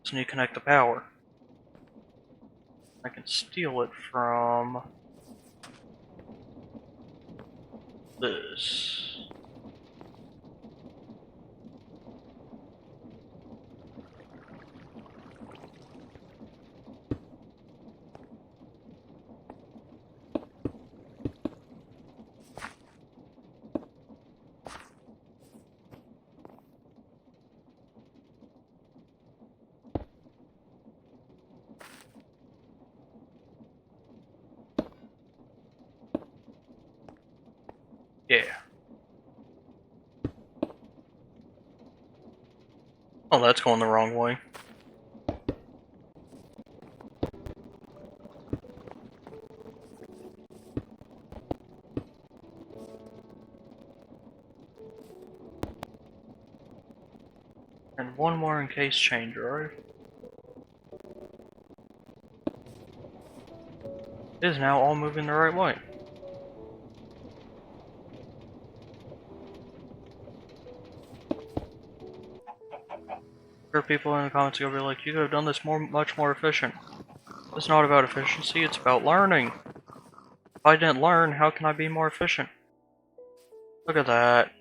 just need to connect the power. I can steal it from this. Yeah. Oh, that's going the wrong way. And one more in case changer, right? It is now all moving the right way. There are people in the comments who will be like, you could have done this much more efficient. It's not about efficiency, it's about learning. If I didn't learn, how can I be more efficient? Look at that.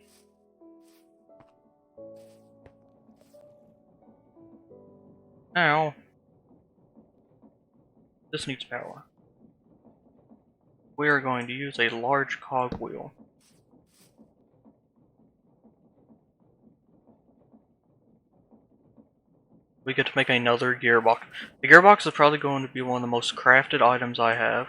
Now, this needs power. We are going to use a large cogwheel. We get to make another gearbox. The gearbox is probably going to be one of the most crafted items I have.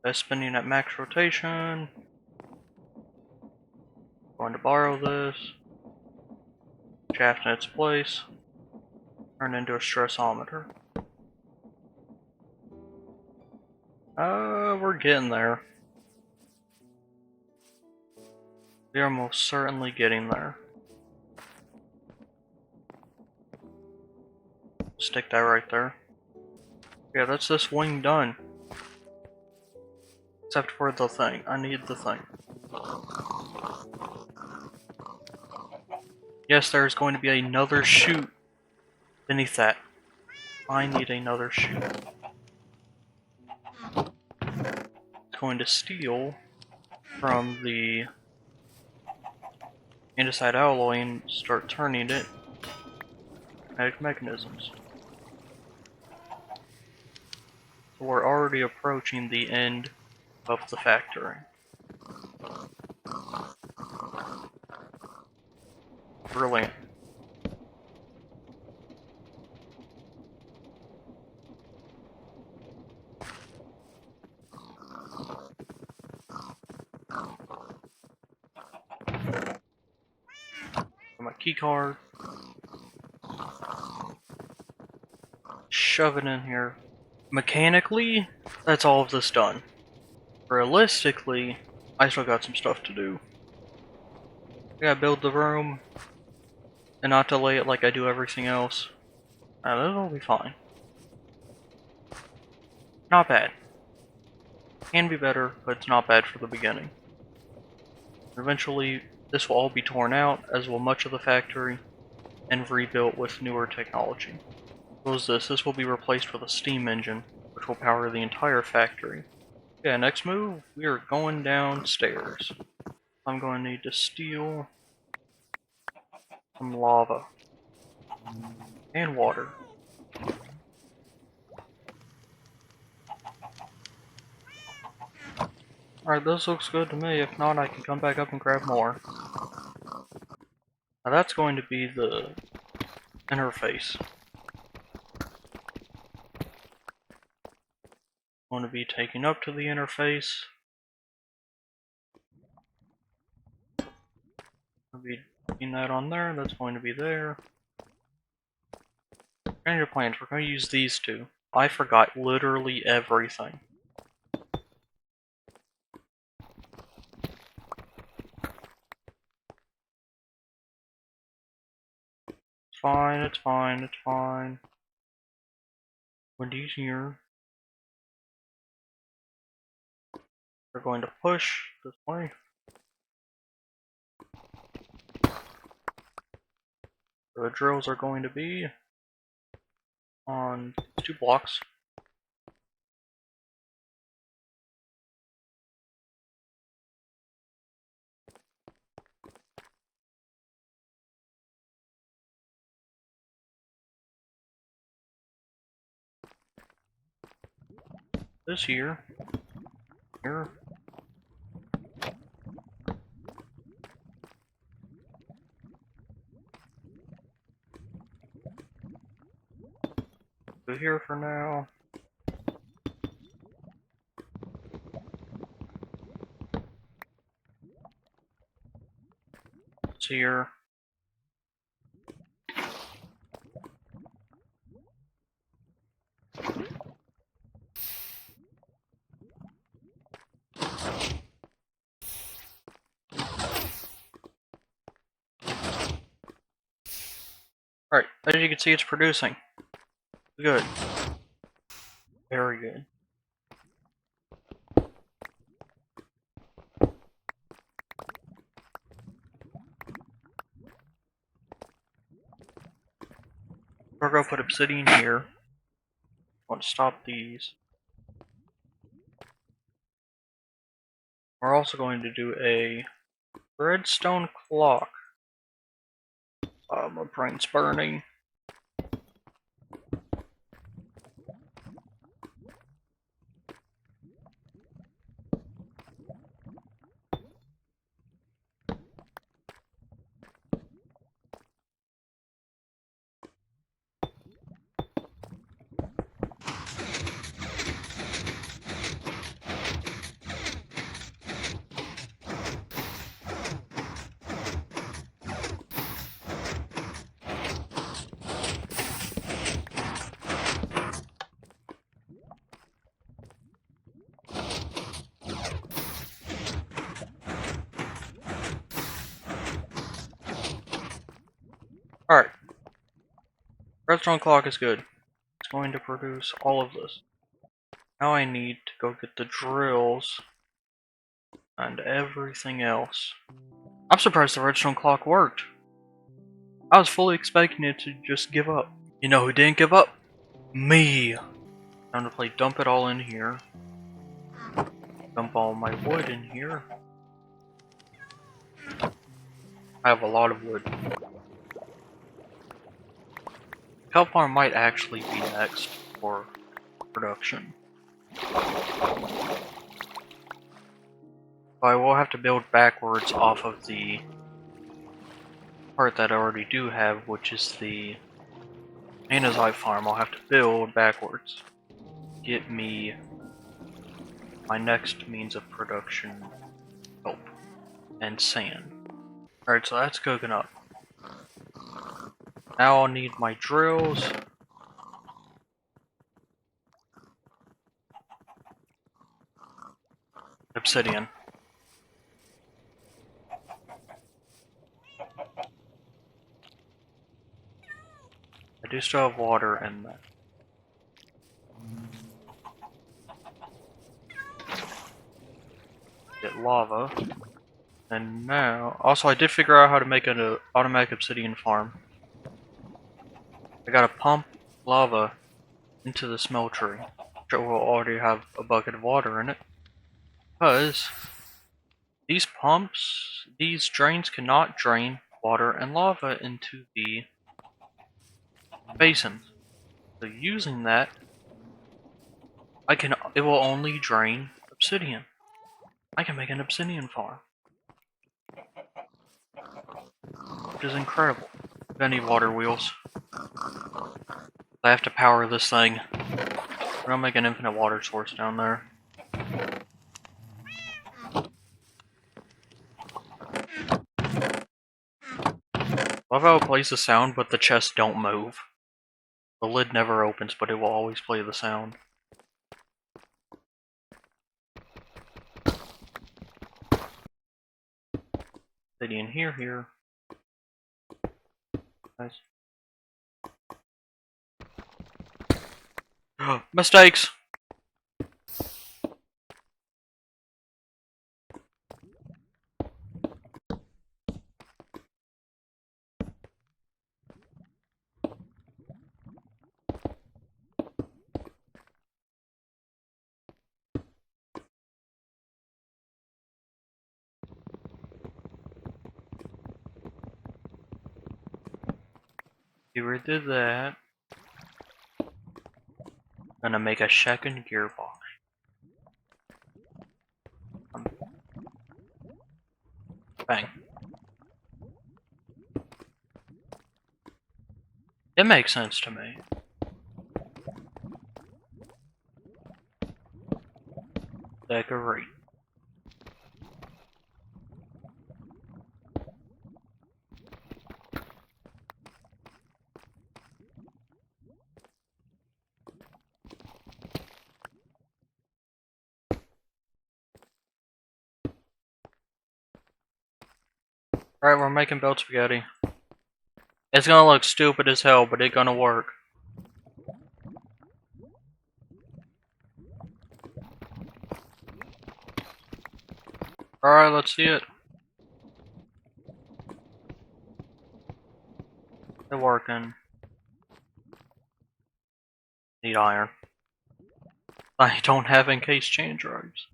By spinning at max rotation. Going to borrow this. Shaft in its place. Turn into a stressometer. We're getting there. We are most certainly getting there. Stick that right there. Yeah, that's this wing done. Except for the thing. I need the thing. Yes, there's going to be another chute beneath that. I need another chute. It's going to steal from the andesite alloy and start turning it kinetic mechanisms. So we're already approaching the end of the factory. Brilliant. My key card. Shove it in here. Mechanically, that's all of this done. Realistically, I still got some stuff to do. I gotta build the room, and not delay it like I do everything else. That'll be fine. Not bad. Can be better, but it's not bad for the beginning. Eventually, this will all be torn out, as will much of the factory, and rebuilt with newer technology. What is this? This will be replaced with a steam engine, which will power the entire factory. Yeah, next move, we are going downstairs. I'm going to need to steal some lava and water. Alright, this looks good to me. If not, I can come back up and grab more. Now that's going to be the interface. Going to be taking up to the interface. I'll be putting that on there. That's going to be there. And your plans. We're going to use these two. I forgot literally everything. It's fine, it's fine, it's fine. Wendy's here. We're going to push this way. The drills are going to be on 2 blocks. This here. Here. Go here for now. It's here. Alright, as you can see, it's producing. Good. Very good. We're going to put obsidian here. I want to stop these. We're also going to do a redstone clock. My brain's burning. Alright. Redstone clock is good. It's going to produce all of this. Now I need to go get the drills and everything else. I'm surprised the redstone clock worked. I was fully expecting it to just give up. You know who didn't give up? Me! Time to play dump it all in here. Dump all my wood in here. I have a lot of wood. Kelp farm might actually be next for production. But I will have to build backwards off of the part that I already do have, which is the andesite farm. I'll have to build backwards. Get me my next means of production, kelp and sand. Alright, so that's cooking up. Now I'll need my drills. Obsidian. I do still have water in that. Get lava. And now, also I did figure out how to make an automatic obsidian farm. I gotta pump lava into the smeltery, which will already have a bucket of water in it. Because these pumps, these drains cannot drain water and lava into the basins. So using that, it will only drain obsidian. I can make an obsidian farm. Which is incredible. I need water wheels. I have to power this thing. We're gonna make an infinite water source down there. Love how it plays the sound, but the chests don't move. The lid never opens, but it will always play the sound. Obsidian here. Nice. Mistakes! We redid that. Gonna make a second gearbox. Bang. It makes sense to me. Decorate. Alright, we're making built spaghetti. It's gonna look stupid as hell, but it's gonna work. Alright, let's see it. It's working. Need iron. I don't have encased chain drives.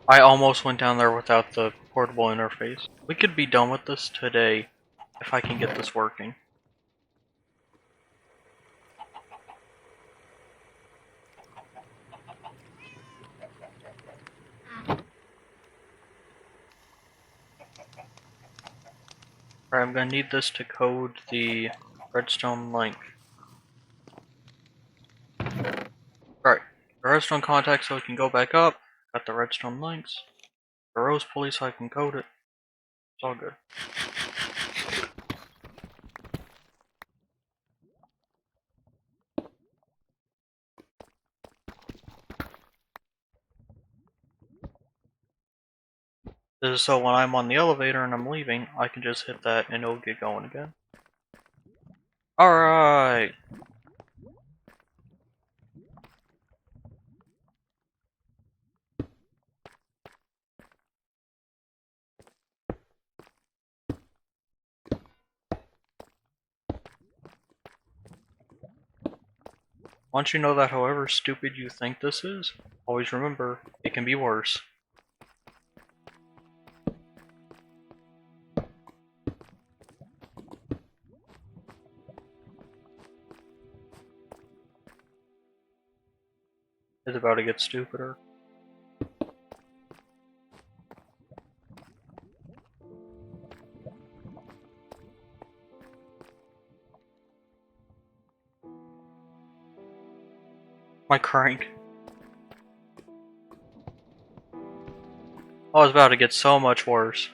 I almost went down there without the portable interface. We could be done with this today if I can get this working. Alright, I'm gonna need this to code the redstone link. Alright, the redstone contact so it can go back up. Got the redstone links. The rose pulley so I can code it. It's all good. This is so when I'm on the elevator and I'm leaving, I can just hit that and it'll get going again. Alright! Once you know that however stupid you think this is, always remember, it can be worse. It's about to get stupider. My crank. Oh, it's about to get so much worse.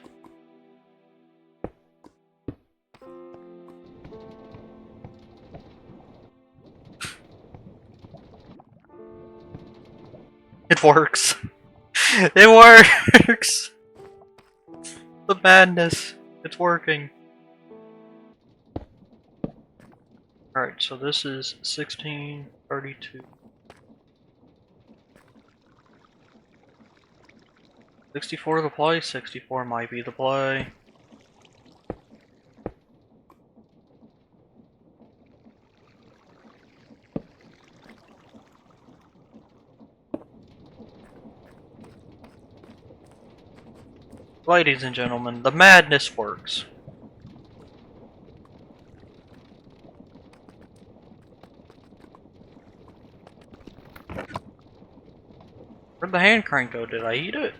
It works. It works! The madness. It's working. Alright, so this is 1632. 64 the play, 64 might be the play. Ladies and gentlemen, the madness works. Where'd the hand crank go? Did I eat it?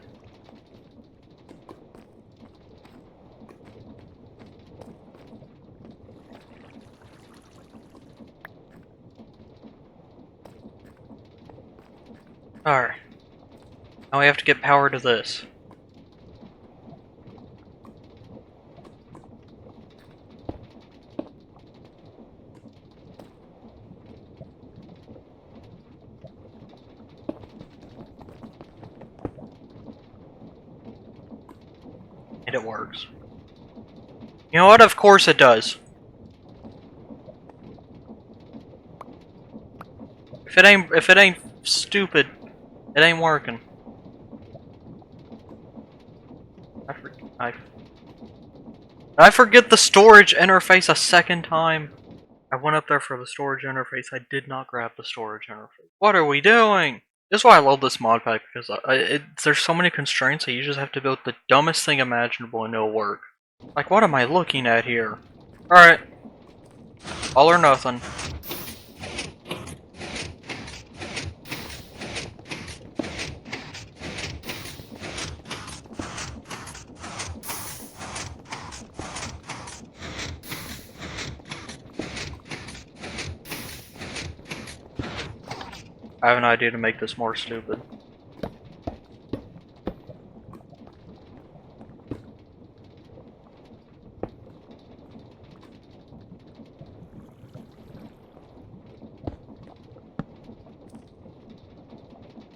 Alright. Now we have to get power to this. And it works. You know what? Of course it does. If it ain't stupid, it ain't working. I forget the storage interface a second time. I went up there for the storage interface. I did not grab the storage interface. What are we doing? This is why I love this mod pack, because there's so many constraints that you just have to build the dumbest thing imaginable and it'll work. Like, what am I looking at here? Alright. All or nothing. I have an idea to make this more stupid.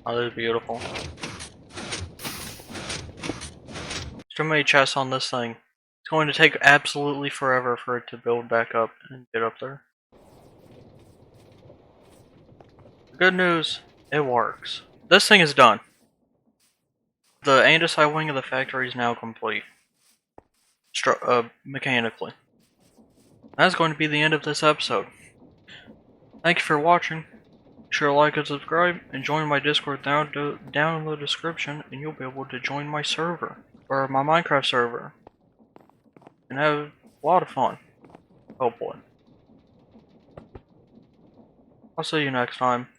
Oh, this is beautiful. Too many chests on this thing. It's going to take absolutely forever for it to build back up and get up there. Good news, it works. This thing is done. The andesite wing of the factory is now complete. Mechanically. That's going to be the end of this episode. Thank you for watching. Be sure to like and subscribe, and join my Discord down in the description, and you'll be able to join my server, or my Minecraft server, and have a lot of fun. Oh boy. I'll see you next time.